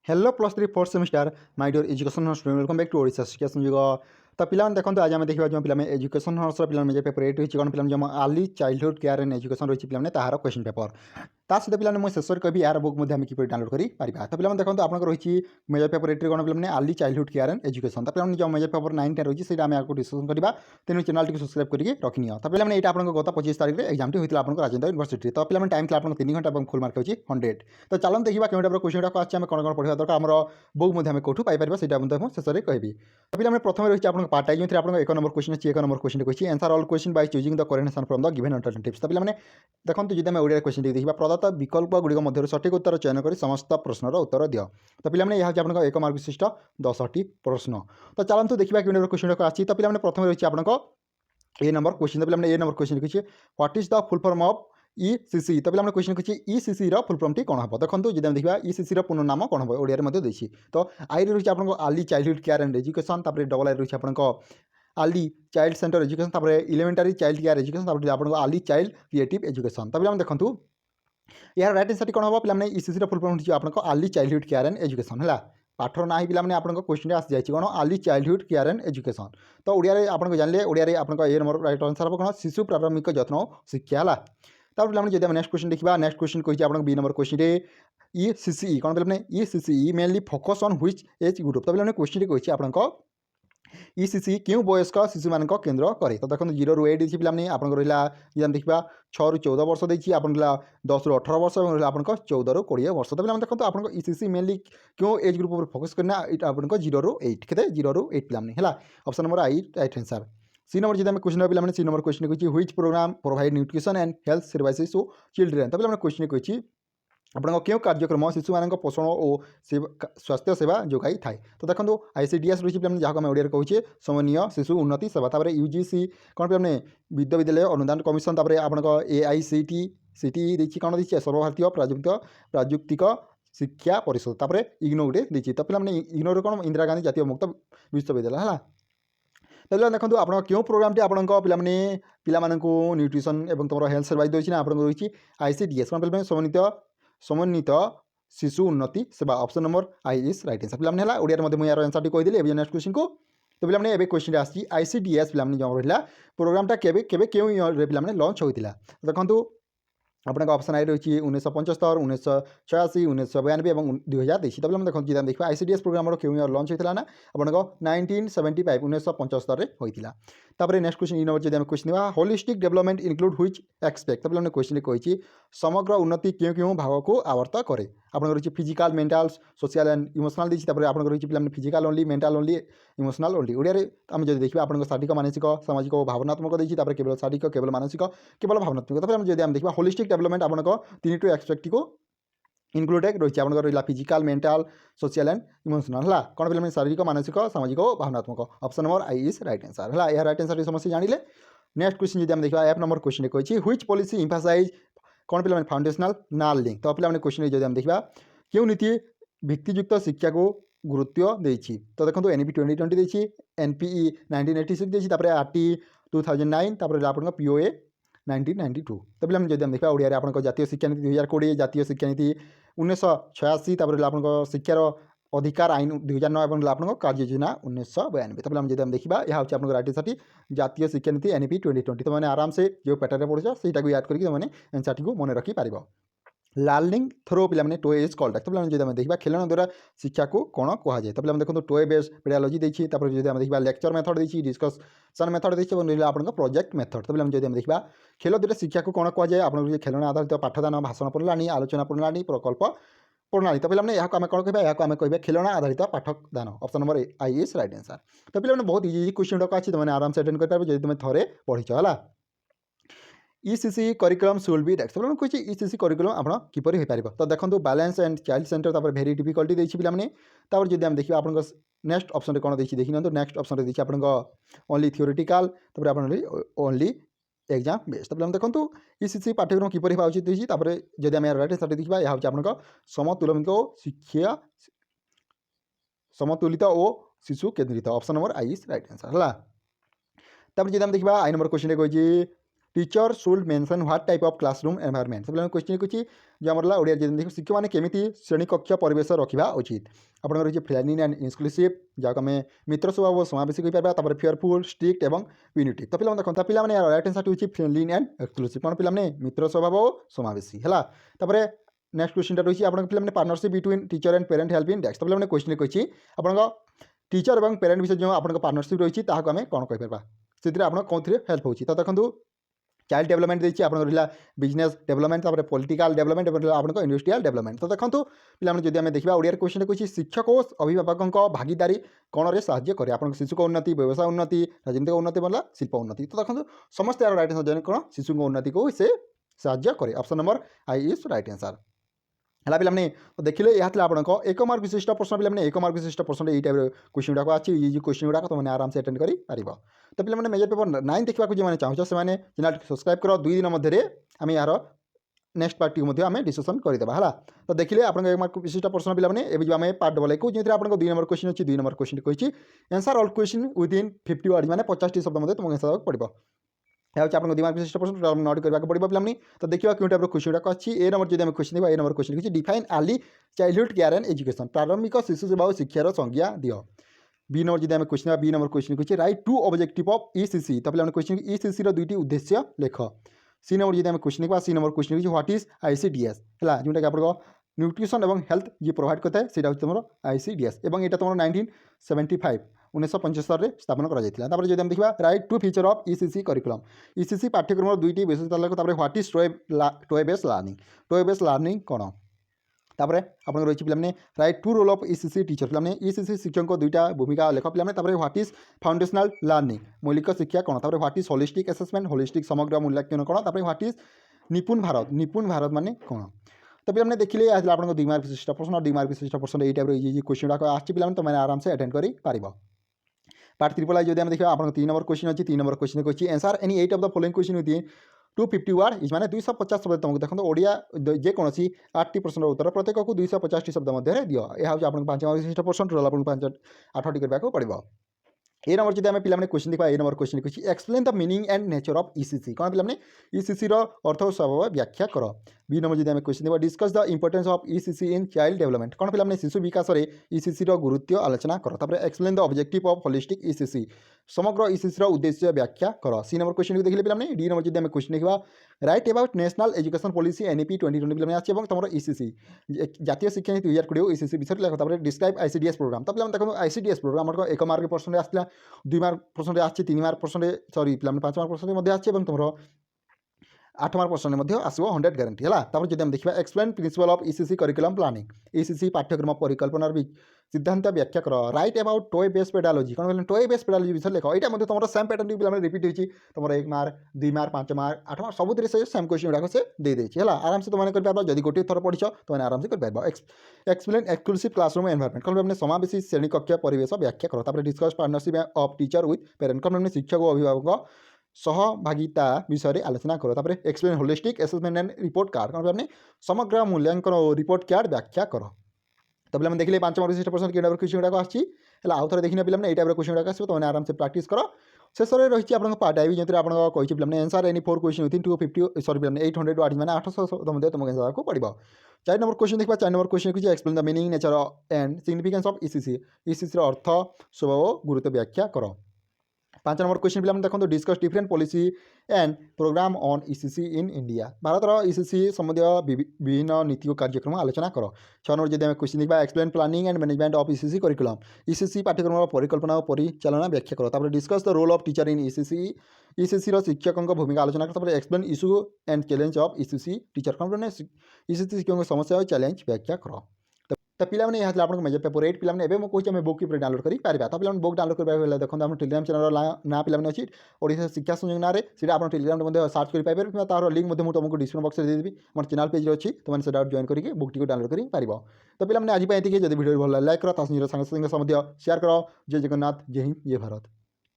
Hello plus three fourth semester my dear education student welcome back to Odisha Shiksha Sanyog. तो पिला देखो आज आम देखा जो पिला एजुकेशन हर्सर पिला पेपर 8 रही कौन पिला जो early childhood care and education रही पिला तार क्वेश्चन पेपर ता सहित पिला मुझे शेष कहि यार बुक किपर डाउनलोड कर तो पिला देखो आप रही मेजर पेपर 8 कौन पिला early childhood care and education तो पिला जो मेजर पेपर 9 10 रही है आम आपको डिस्कसन करवा तेणु चैनल टी सब्सक्राइब करके रखनी तो पिला यहाँ आप गत 25 तारीख में एग्जाम होता है राजेन्द्र यूनिवर्सिटी तो पिला टाइम था 3 घंटा और फुल मार्क होची 100 तो चलन देखा क्यों टाइप क्वेश्चन गुड़ा आम कौन कौन पढ़ा दरकार आम बुक आम कौटू पाइपर से शेष में कहि तो पिला प्रथम रही है पार्ट टाइम जो आप 1 नंबर क्वेश्चन अच्छी 1 नंबर क्वेश्चन कही answer all question by choosing the correct answer from the given alternatives तो पिला देखो जब आम ओडिया क्वेश्चन देखा प्रदत्त विकल्प गुड़िक मध्य सठिक उत्तर चयन कर समस्त प्रश्नर उत्तर दियो तो पिला यह आप 1 मार्क विशिष्ट 10टी प्रश्न तो चलते देखा कि क्वेश्चन आसी तो पिला प्रथम रही है आप ए नंबर क्वेश्चन तो पिला ए नंबर क्वेश्चन कही what is the full form of ECC तो पिला क्वेश्चन कही ECC फुल फॉर्म टी कौन हम देखो जब देखा ECC पूर्ण नाम कौन हम ओडिया देती तो आई रही है आप early childhood care and education double आई रही है आप early child centre education elementary child care education आप अर्ली चाइल्ड क्रिएटिव एजुकेशन तो पिला देखो यार राइट आंसर कौन हम पिला ECC फुल फॉर्म आप early childhood care and education है पाठर ना ही पिला आप क्वेश्चन आसी जाए कौन early childhood care and education तो ओडिया आप जानले ओडिया आप ए नंबर राइट आंसर हम कौन शिशु प्रारंभिक जत्न शिक्षा है तब पिला जब नेक्स्ट क्वेश्चन देखा नेक्स्ट क्वेश्चन कही आप बी नंबर क्वेश्चन ECC कौन पिला ECC mainly focus on which age group तो पिला क्वेश्चन कही आप ECC क्यों वयस्क शिशु मान केन्द्र करे तो देखो 0 ରୁ 8 देखिए पिला आप रहा देखा 6 ରୁ 14 वर्ष देखिए आप 10 ରୁ 18 वर्ष और आप 14 ରୁ 20 वर्ष तो पिला देखो आप ECC मेनली क्यों एज ग्रुप पर फोकस करना आप 0 ରୁ 8 के 0 ରୁ 8 पिला है option number I right answer C number जब क्वेश्चन पिला सी नंबर क्वेश्चन कही which program provide nutrition and health services to children तो पिला क्वेश्चन कही आपन क्यों कार्यक्रम शिशु मान पोषण और स्वास्थ्य सेवा जोगाई थाए तो देखो ICDS रही है जहाँ आम ओडिया कहे समन्वय शिशु उन्नति सेवा UGC कौन पे विश्वविद्यालय अनुदान कमिशन आप AICTE देखिए कौन देखिए सर्वभारतीय प्राजुक्तिक शिक्षा परिषद तापर इग्नो गोटे देखिए तो पे इग्नोर कौन इंदिरा गांधी जातीय मुक्त विश्वविद्यालय है तो देखो आप क्यों प्रोग्राम टी आपण पिला न्यूट्रिशन और तुम हेल्थ सर्विस देती आप रही ICDS कौन पे समन्वित शिशु उन्नति सेवा option number I is right answer पिला है ओडिया मुझे यार आंसर टी कहीदेली नेक्स्ट क्वेश्चन को तो पिला ए क्वेश्चन आसी ICDS पिला जो रहा प्रोग्रामटा केवे क्यों ईयर पिला लॉन्च होता देखो आपका ऑप्शन आई रही 1975 1986 1992 और 2023 तो देखो जी देखा ICDS प्रोग्राम क्यों ईयर लॉन्च होता ना आपको 1975 1975 होता तापर नेक्स्ट क्वेश्चन नंबर जब question holistic development include which expect तो पिला क्वेश्चन कही समग्र उन्नति क्यों क्यों भाग को आवर्त करे आप रही physical mental social and emotional देखिए आप रही पिला physical only mental only emotional only Odia आम जब देखा आप शारीरिक मानसिक सामाजिक और भावनात्मक देखिए केवल शारीरिक केवल मानसिक केवल भावनात्मक तो जब आम देखा होलिस्टिक डेवलपमेंट आपको 3 टू एक्सपेक्ट को इनक्लूडेड रही है रहा physical mental social and emotional है कौन पे शारीरिक मानसिक सामाजिक और भावनात्मक option number I is right answer है यह राइट आंसर समस्या जानिले नेक्स्ट क्वेश्चन जब देखा एफ नंबर क्वेश्चन कही व्हिच पॉलिसी एम्फासाइज कौन पे फाउंडेशनल नाल लिंक तो पे क्वेश्चन जब देखा क्यों नीति भित्तियुक्त शिक्षा को गुरुत्व देती तो देखो NEP 2020 देखिए NPE 1986 देखिए RT 2009 आप POA 1992 तो पिला जब देखा ओडिया आप जातीय शिक्षा नीति 2020 जातीय शिक्षा नीति 1986 आप शिक्षार अधिकार आईन 2009 और आप कार्य योजना 1992 तो पिला जब देखा यह हूँ राइट आंसर जातीय शिक्षा नीति NEP 2020 तो मैंने आराम से जो पैटर्न पढ़ुଛ ସେଇଟାକୁ याद करके मैंने आंसर टी मन रखिपार लर्निंग थ्रो पे टोए इज कॉल्ड तो पे जब देखा खेलना द्वारा शिक्षा को कौन कहुए तो पे देखो टोए बेस्ड पेडियोलॉजी देखिए जब देखा लेक्चर मेथड देखिए डिस्कसन मेथड देखिए आप प्रोजेक्ट मेथड तो पे जब देखा खेल द्वारा शिक्षा को कौन कहुए आप खेलना आधारित पाठदान भाषण प्रणाली आलोचना प्रणाली प्रकल्प प्रणाली तो पे यहाँ आम कौन कह आम कह खेलना आधारित पाठदान option number I is right answer तो पे बहुत इजी क्वेश्चन गुड़ाक अच्छी तुमने आराम से अटेंड कर पारे तुम थे पढ़ीच है ECC करिकुलम शुड बी डेक्स तो कही ECC करिकुलम आप किपर हो पार तो देखो balance and child centre very difficulty देखिए पे जब आम देखिए आप नेक्स्ट ऑप्शन कौन देखिए देखी ना नेक्स्ट ऑप्शन देखिए आप only theoretical only exam based तो देखो ECC पाठ्यक्रम किपर होगा उचित जब आम राइट आंसर देखा यह हूँ समतुलित शिक्षा समतुलित और शिशु केन्द्रित option number I is right answer है जब आम देखा आई नंबर क्वेश्चन कही teacher should mention what type of classroom environment. पे क्वेश्चन कुछ जो आम ओडिया देखिए शिक्षक मैंने केमी श्रेणी कक्ष परिवेश रखा उचित। आपंकर रही फ्रेंडली एंड इनक्लूसिव जहाँ आम मित्र स्वभाव समावेशी कहीपर फेयरफुल स्ट्रिक्ट और यूनिटी। तो पे देखो पे राइट आंसर होची फ्रेंडली एंड एक्सक्लूसिव कौन पे मित्र स्वभाव और समावेशी है। नेक्स्ट क्वेश्चन रही है आप partnership between teacher and parent help in desk. तो पे क्वेश्चन कही आप टीचर और पेरेंट विषय जो आप पार्टनरशिप रही है आम कौन कहीपर से आप कौन हेल्प होती। तो देखो चाइल्ड डेवलपमेंट देखिए आप बिजनेस डेवलपमेंट पॉलिटिकल डेवलपमेंट आप इंडस्ट्रियल डेवलपमेंट। तो देखो पे जब आम देखा ओडिया क्वेश्चन कही शिक्षक और अभिभावकों भागीदारी कौन रे साहाय्य करे आप शिशु उन्नति व्यवसाय उन्नति राजनीतिक उन्नति मतलब शिल्प उन्नति। तो देखो समस्त यार राइट आंसर कौन शिशु उन्नति को से साहाय्य करे। Option number I is right answer है। पे तो देखिए यह आप एक मार्क विशिष्ट प्रश्न पे एक मार्क विशिष्ट प्रश्न यही टाइप क्वेश्चन गुड़ाक अच्छी क्वेश्चन गुड़ाक तुमने आराम से अटेंड कर। तो पे मेजर पेपर 9 देखा जो चाहो से चैनल सब्सक्राइब कर 2 दिन मध्य आम यार नेक्स्ट पार्ट को आम डिस्कसन करदेवा है। तो देखिए आप एक मार्क विशिष्ट प्रश्न पे जो आम पार्ट डबल को जो आप 2 नंबर क्वेश्चन अच्छी 2 नंबर क्वेश्चन कही answer all question within 50 word मैंने 50 शब्द मध्य तुमको आंसर पड़ो। यह आप दिमाग विशिष्ट प्रश्न नोट करने पड़ो पे। तो देखिए क्यों टाइप क्वेश्चन गुड़ाक अच्छी ए नंबर जो क्वेश्चन देखा ए नंबर क्वेश्चन किसी define early childhood care and education प्रारंभिक शिशु सेवा और शिक्षार संज्ञा दियो। बी नंबर जो क्वेश्चन बी नंबर क्वेश्चन कही write two objective of ECC. तो पे क्वेश्चन ईसीसी दुईटी उद्देश्य लेख। सी नंबर जो सी नंबर क्वेश्चन कही व्हाट इज आईसीडीएस है जोटा कि आप न्यूट्रिशन और हेल्थ जी प्रोवाइड करता है सीटा तुम आईसीडीएस और यहाँ तुम 1975 1975 स्थापन कर। जब देखा write two feature of ECC curriculum ECC पाठ्यक्रम दुईटी विशेषता लेख। What is toy based learning कौन। तापर आप रही पे write two role of ECC teacher पे ईसीसी शिक्षक दुईटा भूमिका लेख। पे व्हाट इज फाउंडेशनल लर्निंग मौलिक शिक्षा कौन। What is holistic assessment holistic समग्र मूल्यांकन कौन। व्हाट इज निपुण भारत माने कौन। तो पे देखिए आप 2 मार्क विशिष्ट प्रश्न और 2 मार्क विशिष्ट प्रश्न यही टाइप क्वेश्चन गुड़ाक आसान तो मैंने आराम से अटेंड कर। पार्ट ट्रिपल आई जो देखा आप 3 नंबर क्वेश्चन अच्छी 3 नंबर क्वेश्चन कही answer any 8 of the following question with 250 word is माने 250 शब्द तुमको देखो ओडिया जेकोसी 80% उत्तर प्रत्येक को 250 शब्द मध्य दियो। यह हूँ आप 5 मार्क विशिष्ट प्रश्न टोटल आप 8टी करने पड़ो। ए नंबर जो पे क्वेश्चन देखा ए नंबर क्वेश्चन कही explain the meaning and nature of ECC कौन पे ईसीसी अर्थ और स्वभाव व्याख्या कर। बी नंबर जो क्वेश्चन देखा discuss the importance of ECC in child development कौन पे शिशु विकास में ईसीसी गुरुत्व आलोचना कर। Explain the objective of holistic ECC समग्र ईसीसी उद्देश्य व्याख्या कर। सी नंबर क्वेश्चन को देखिए पे डी नंबर जो क्वेश्चन देखा right about national education policy NEP 2020 पे अच्छे तुम ईसीसी जातीय शिक्षा नीति 2020 ईसीसी विषय लेख। Describe ICDS program. तो पे देखो आईसीडीएस प्रोग्राम 1 मार्क प्रश्न आसला 2 मार्क प्रश्न आसी 3 मार्क प्रश्न सॉरी पे 5 मार्क प्रश्न आसी तुम 8 मार्क प्रश्न आसो 100 ग्यारंटी है। तापर जब देखा explain principle of ECC curriculum planning ECC पाठ्यक्रम परिकल्पनार सिद्धांत व्याख्या कर। राइट अबाउट टॉय बेस्ड पेडालोजी कौन टॉय बेस्ड पेडालोजी विषय लेख। यहाँ तुम सेम पैटर्न पे रिपीट होती तुम 1 मार्क 2 मार्क 5 मार्क 8 मार्क सब से सेम क्वेश्चन गुड़ाक से दे देती है। आराम से तुमने कर जब गोटे थर पढ़ तुमने आराम से कर। एक्सप्लेन एक्सक्लूसिव क्लासरूम एनवायरनमेंट कौन पे समावेशी श्रेणी कक्ष परिवेश व्याख्या कर। Discuss partnership of teacher with parent कौन पे शिक्षक और अभिभावक सहभागिता विषय आलोचना कर। Explain holistic assessment and report card कौन पे समग्र मूल्यांकन और रिपोर्ट कार्ड व्याख्या कर। तो पे देखिए 5 मार्क विशिष्ट प्रश्न क्वेश्चन गुड़ाक आसी आउ थे देखने पे यही टाइप क्वेश्चन गुड़ाक आसो तुमने आराम से प्रैक्टिस कर। शेष रही आप पार्ट आई जो आपको पे answer any 4 question within 250 sorry पे 800 वर्ड मैंने 800 शब्द मध्य तुमको आंसर को पड़ो। 4 नंबर क्वेश्चन देखा 4 नंबर क्वेश्चन कही explain the meaning nature and significance of ECC ECC अर्थ स्वभाव गुरुत्व व्याख्या कर। 5 नंबर क्वेश्चन पे देखो discuss different policy and programme on ECC in India भारत ईसीसी संबंधी विभिन्न नीति और कार्यक्रम आलोचना कर। 6 नंबर जो क्वेश्चन देखा explain planning and management of ECC curriculum ECC पाठ्यक्रम परिकल्पना और परिचालना व्याख्या कर। Discuss the role of teacher in ECC ECC शिक्षकों भूमिका आलोचना कर। Explain issue and challenge of ECC teacher कौन ईसीसी शिक्षकों समस्या और चैलेंज व्याख्या कर। तो पे यहाँ आप मेजर पेपर 8 पे मुझे कहे बुक की डाउनलोड कर पारे। तो पे बुक डाउनलोड कर देखो आप टेलीग्राम चैनल ना पे अच्छी ओडिशा शिक्षा संयोग ना से आप टेलीग्राम सर्च कर पारे तार लिंक मुझे तुमको डिस्क्रिप्शन बॉक्स में देदेवी मोर चैनल पेज अच्छी तुमने से जॉइन करके बुक टी डाउनलोड कर पार। तो पे आज ये जब वीडियो भल लाइक कर साथ सांग शेयर कर। जय जगन्नाथ जय हिंद जय भारत।